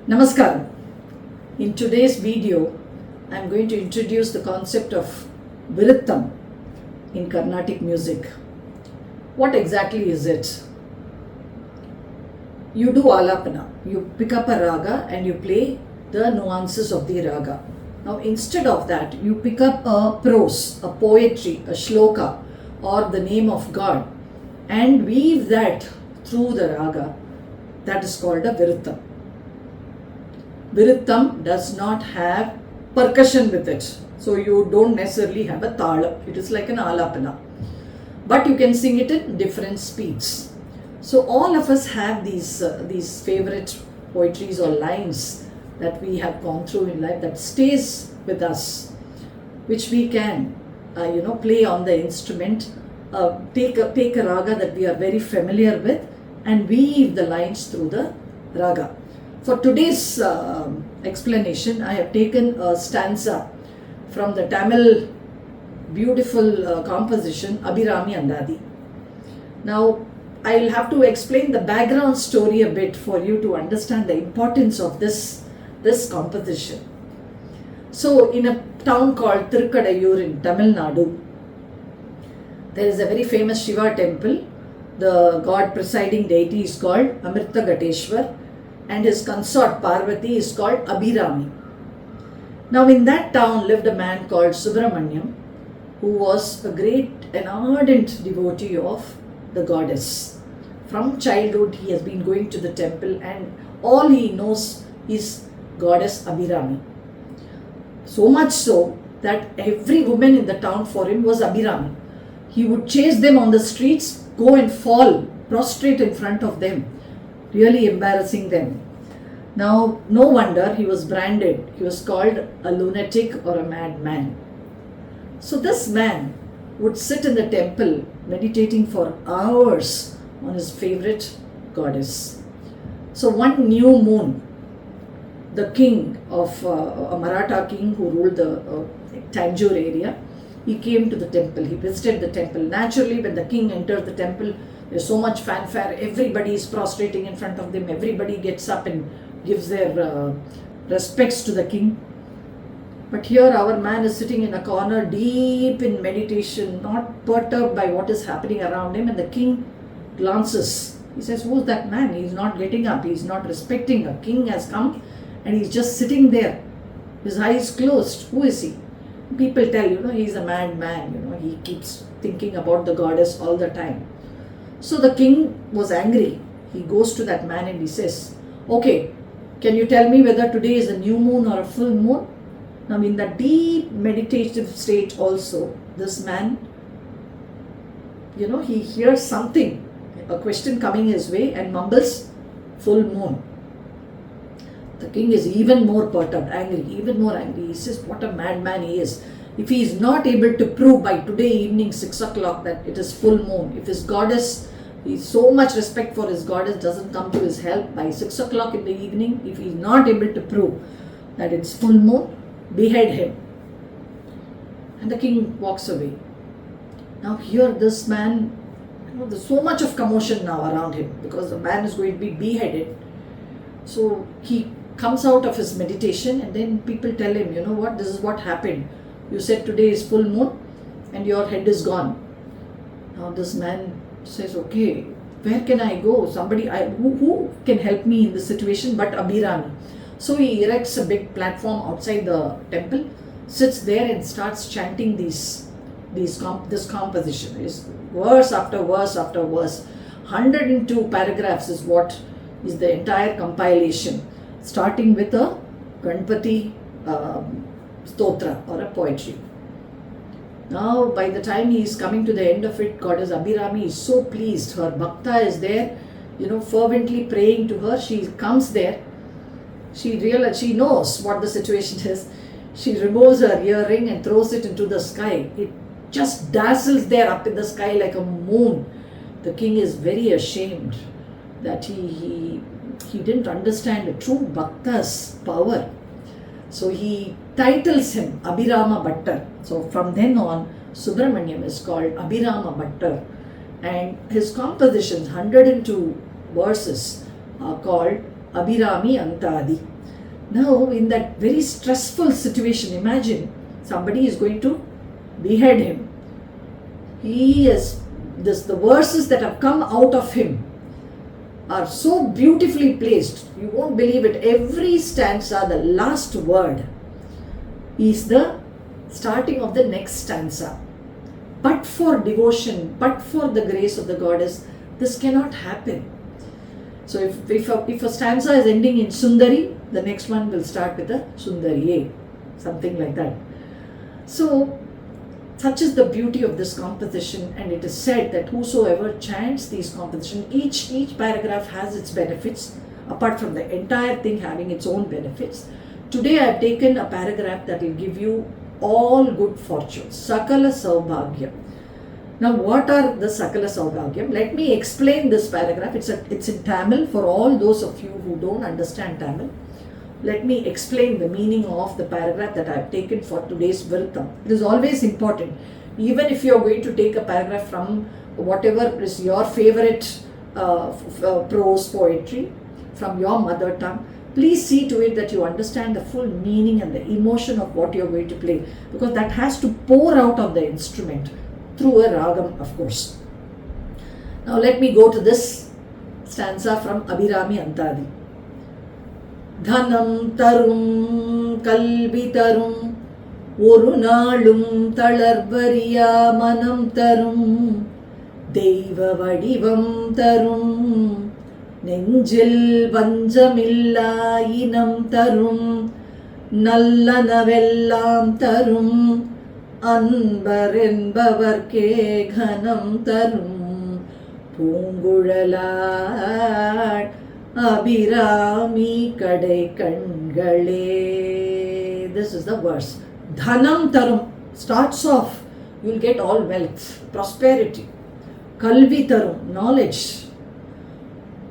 Namaskaram. In today's video, I am going to introduce the concept of Viruttam in Carnatic music. What exactly is it? You do alapana. You pick up a raga and you play the nuances of the raga. Now, instead of that, you pick up a prose, a poetry, a shloka, or the name of God, and weave that through the raga. That is called a Viruttam. Viruttam does not have percussion with it. So you don't necessarily have a thala. It is like an alapana. But you can sing it in different speeds. So all of us have these favorite poetries or lines that we have gone through in life that stays with us, which we can play on the instrument, take a raga that we are very familiar with and weave the lines through the raga. For today's explanation, I have taken a stanza from the Tamil beautiful composition Abhirami Andadi. Now, I'll have to explain the background story a bit for you to understand the importance of this composition. So, in a town called Tirukadayur in Tamil Nadu, there is a very famous Shiva temple. The god presiding deity is called Amirtagateshwar, and his consort Parvati is called Abhirami. Now in that town lived a man called Subramanyam, who was a great and ardent devotee of the goddess. From childhood he has been going to the temple and all he knows is goddess Abhirami. So much so that every woman in the town for him was Abhirami. He would chase them on the streets, go and fall prostrate in front of them, really embarrassing them. Now, no wonder he was branded. He was called a lunatic or a madman. So this man would sit in the temple meditating for hours on his favorite goddess. So one new moon, the king of a Maratha king who ruled the Tanjore area, he came to the temple. He visited the temple. Naturally, when the king entered the temple, there's so much fanfare. Everybody is prostrating in front of them. Everybody gets up and gives their respects to the king. But here our man is sitting in a corner, deep in meditation, not perturbed by what is happening around him. And the king glances. He says, "Who's that man? He's not getting up. He's not respecting. A king has come and he's just sitting there. His eyes closed. Who is he?" People tell, he's a madman. He keeps thinking about the goddess all the time. So the king was angry. He goes to that man and he says, "Okay, can you tell me whether today is a new moon or a full moon?" Now in that deep meditative state also, this man, he hears something, a question coming his way and mumbles, "Full moon." The king is even more perturbed, angry, even more angry. He says, what a madman he is. If he is not able to prove by today evening 6 o'clock that it is full moon, if his goddess, he's so much respect for his goddess, doesn't come to his help by 6 o'clock in the evening, if he is not able to prove that it's full moon, behead him. And the king walks away. Now here this man, there's so much of commotion now around him because the man is going to be beheaded. So he comes out of his meditation and then people tell him, this is what happened. You said today is full moon and your head is gone. Now this man says, okay, where can I go? Somebody, who can help me in this situation but Abhirami? So he erects a big platform outside the temple, sits there and starts chanting this composition. It's verse after verse after verse. 102 paragraphs is what is the entire compilation, starting with a Ganpati stotra or a poetry. Now, by the time he is coming to the end of it, goddess Abhirami is so pleased. Her bhakta is there, fervently praying to her. She comes there. She knows what the situation is. She removes her earring and throws it into the sky. It just dazzles there up in the sky like a moon. The king is very ashamed that he didn't understand the true bhakta's power. So he titles him Abhirami Bhattar. So from then on, Subramanyam is called Abhirami Bhattar. And his compositions, 102 verses, are called Abhirami Anthadi. Now, in that very stressful situation, imagine somebody is going to behead him. He is the verses that have come out of him are so beautifully placed. You won't believe it. Every stanza, the last word is the starting of the next stanza. But for devotion, but for the grace of the goddess, this cannot happen. So if a stanza is ending in Sundari, the next one will start with a Sundariye, something like that. So such is the beauty of this composition, and it is said that whosoever chants these compositions, each paragraph has its benefits, apart from the entire thing having its own benefits. Today I have taken a paragraph that will give you all good fortunes, Sakala Saubhagyam. Now what are the Sakala Saubhagyam? Let me explain this paragraph. It's in Tamil for all those of you who don't understand Tamil. Let me explain the meaning of the paragraph that I have taken for today's Viruttam. It is always important. Even if you are going to take a paragraph from whatever is your favorite prose poetry, from your mother tongue, please see to it that you understand the full meaning and the emotion of what you are going to play, because that has to pour out of the instrument through a ragam, of course. Now let me go to this stanza from Abhirami Anthadi. Dhanam Tharum Kalvi Tharum, nALum thaLarvariya-manam Tharum, deiva vadivum Tharum, nenjil vanjamillA inam Tharum, nallana vellAm Tharum, anbar yenbavarukkae ganan Tharum, pUngkuzhalAL abirami kadai kangaLae. This is the verse. Dhanam Tharum starts off, you will get all wealth, prosperity. Kalvi Tharum, knowledge.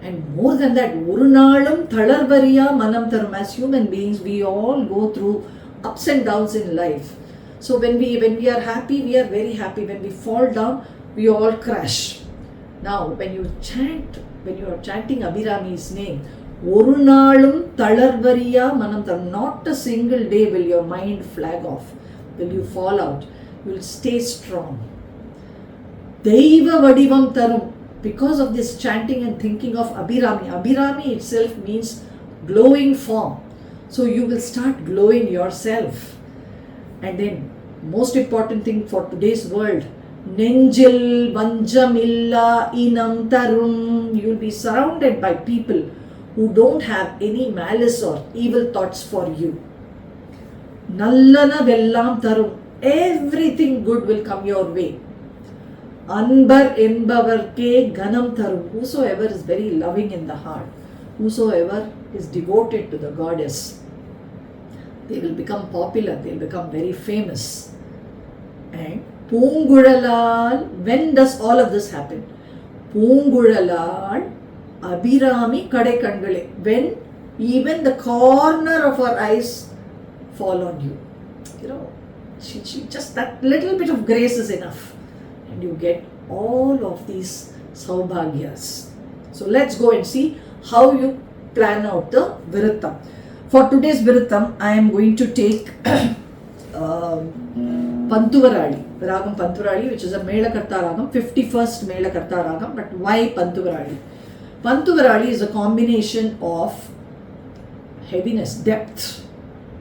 And more than that, nALum thaLarvariya-manam Tharum. As human beings, we all go through ups and downs in life. So when we are happy, we are very happy. When we fall down, we all crash. Now, when you are chanting Abhirami's name, nALum thaLarvariya-manam Tharum, not a single day will your mind flag off, will you fall out. You will stay strong. Deiva vadivum Tharum. Because of this chanting and thinking of Abhirami, Abhirami itself means glowing form. So you will start glowing yourself. And then, most important thing for today's world, nenjil, vanjamillA, inam, Tharum. You will be surrounded by people who don't have any malice or evil thoughts for you. Nallana vellAm Tharum. Everything good will come your way. Anbar yenbavarukkae ganan Tharum. Whosoever is very loving in the heart, whosoever is devoted to the goddess, they will become popular, they will become very famous. And pUngkuzhalAL, when does all of this happen? pUngkuzhalAL abirami kadai kangaLae. When even the corner of our eyes fall on you. You know, she just that little bit of grace is enough. And you get all of these saubhagyas. So let's go and see how you plan out the Viruttam. For today's Viruttam, I am going to take Pantuvarali, Ragam Pantuvarali, which is a Melakarta Ragam, 51st Melakarta Ragam. But why Pantuvarali? Pantuvarali is a combination of heaviness, depth,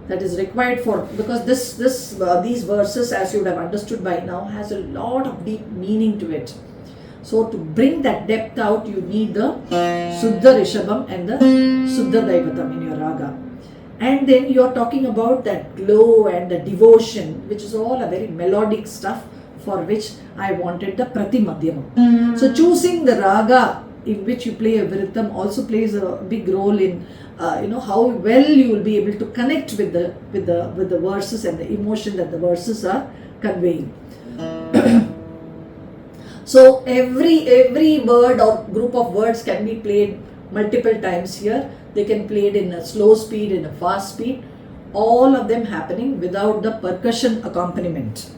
that is required for, because these verses, as you would have understood by now, has a lot of deep meaning to it. So to bring that depth out, you need the Suddha Rishabham and the Suddha Daivatam in your raga. And then you are talking about that glow and the devotion, which is all a very melodic stuff, for which I wanted the Pratimadhyamam. So choosing the raga in which you play a Viruttam also plays a big role in how well you will be able to connect with the verses and the emotion that the verses are conveying. So every word or group of words can be played multiple times here. They can play it in a slow speed, in a fast speed, all of them happening without the percussion accompaniment.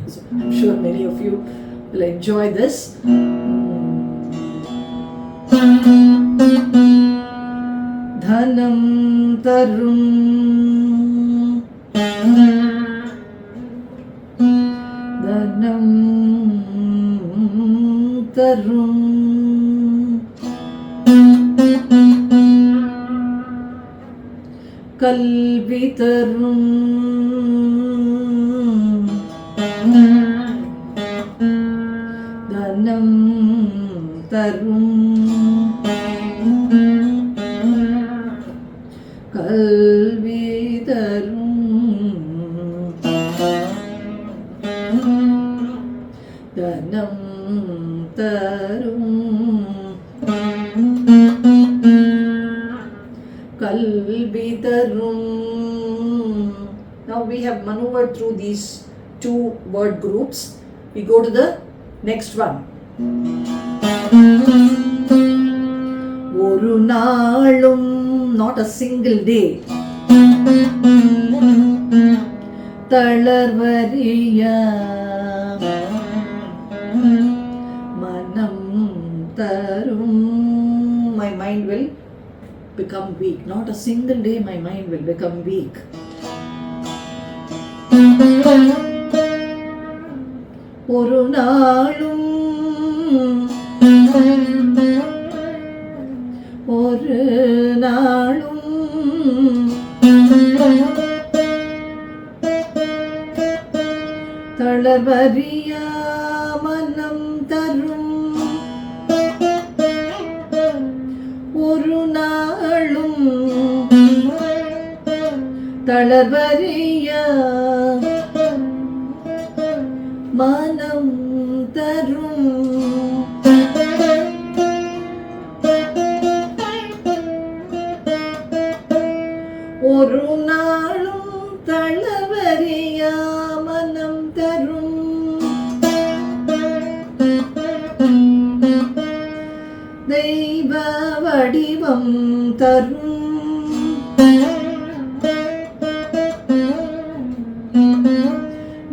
So I'm sure many of you will enjoy this. Dhanam Tharum Dhanam Tharum Kalvi Tharum Dhanam Tharum Kalvi Tharum Dhanam Tharum Kalvi Tharum. Now we have maneuvered through these two word groups. We go to the next one. Oru naalum, not a single day. thaLarvariya-manam Tharum. My mind will become weak. Not a single day my mind will become weak. Oru naalum Oru naalum thaLarvariya-manam Tharum. Oru naalum thaLarvariya-manam Tharum. Oru naalum thaLarvariya-manam Tharum. Deiva vadivum Tharum.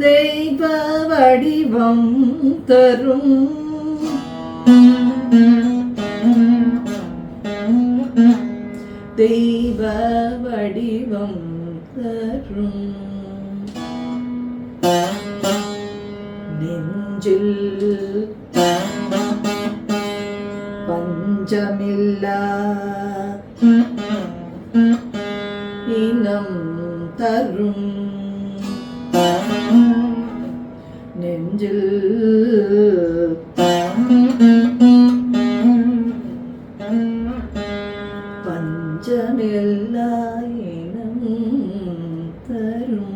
Deiva vadivum Tharum. Deiva vadivum Tharum. Nenjil vanjamillA inam Tharum. Nenjil vanjamillA inam Tharum.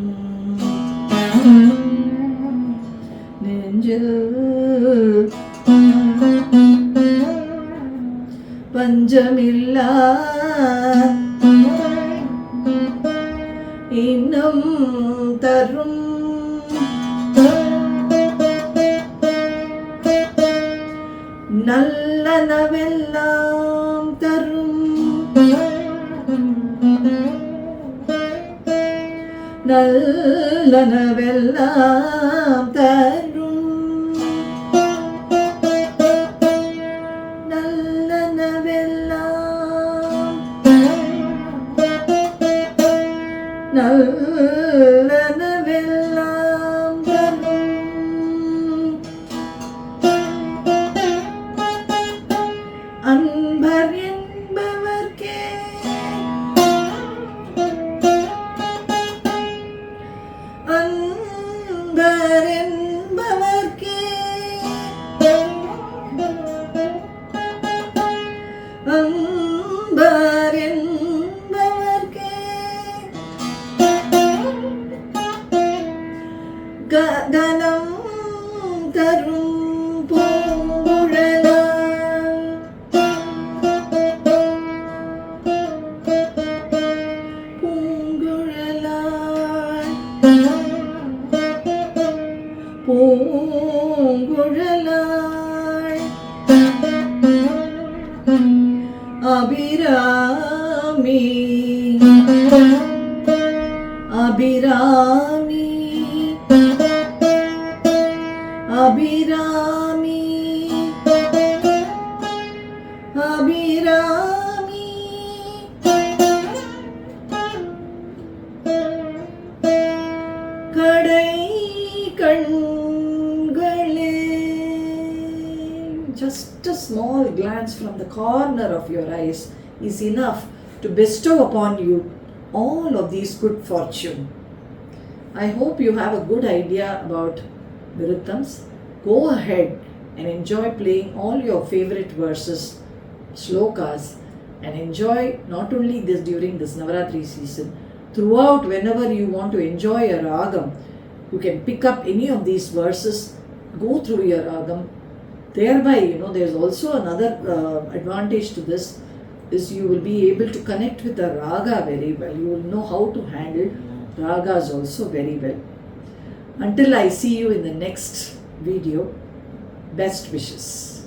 Nenjil vanjamillA inam Tharum. Nallana vellAm Tharum. Nallana vellAm Tharum. Nallana vellAm. Nallana vellAm Tharum. anbar yenbavarukkae. anbar yenbavarukkae. anbar yenbavarukkae. Dhanam Tharum pUngkuzhalAL. Abhirami Abhirami Abhirami Abhirami kangaLae. Just a small glance from the corner of your eyes is enough to bestow upon you all of these good fortune. I hope you have a good idea about Viruttams. Go ahead and enjoy playing all your favorite verses, Slokas, and enjoy not only this during this Navaratri season, throughout whenever you want to enjoy a ragam, you can pick up any of these verses, go through your ragam. Thereby, there's also another advantage to this is you will be able to connect with the raga very well. You will know how to handle ragas also very well. Until I see you in the next video, best wishes.